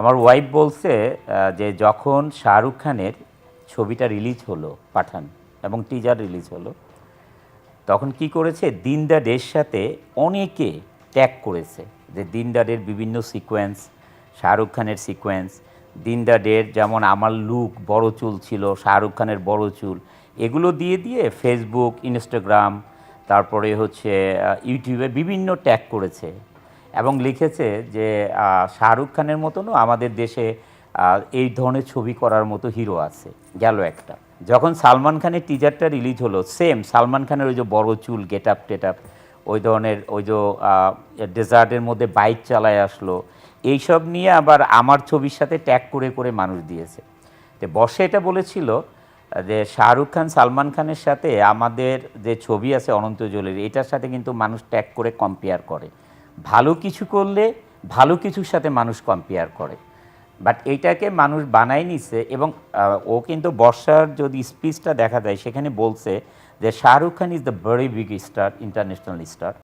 আমার ওয়াইফ বলছে যে যখন শাহরুখ খানের ছবিটা রিলিজ হলো পাঠান এবং টিজার রিলিজ হলো তখন কি করেছে দিনদারের সাথে অনেকে ট্যাগ করেছে যে দিনদারের বিভিন্ন সিকোয়েন্স শাহরুখ খানের সিকোয়েন্স দিনদারের যেমন আমার লুক বড় চুল ছিল শাহরুখ খানের বড় চুল এগুলো দিয়ে দিয়ে ফেসবুক ইনস্টাগ্রাম তারপরে হচ্ছে ইউটিউবে বিভিন্ন ট্যাগ করেছে এবং লিখেছে যে শাহরুখ খানের মতনও আমাদের দেশে এই ধরনের ছবি করার মতো হিরো আছে গেল একটা যখন সালমান খানের টিজারটা রিলিজ হলো সেম সালমান খানের ওই যে বড় চুল গেট আপ টেট আপ ওই ধরনের ওই যে ডেজার্টের মধ্যে বাইক চালায় আসলো এইসব নিয়ে আবার আমার ছবির সাথে ট্যাগ করে করে মানুষ দিয়েছে তো বর্ষা এটা বলেছিল যে শাহরুখ খান সালমান খানের সাথে আমাদের যে ছবি আছে অনন্ত জলির এটার সাথে কিন্তু মানুষ ট্যাগ করে কম্পেয়ার করে ভালো কিছু করলে ভালো কিছুর সাথে মানুষ কম্পেয়ার করে বাট এইটাকে মানুষ বানায় নিছে এবং ও কিন্তু বর্ষার যদি স্পিচটা দেখা যায় সেখানে বলছে যে Shahrukh Khan is the very big star international star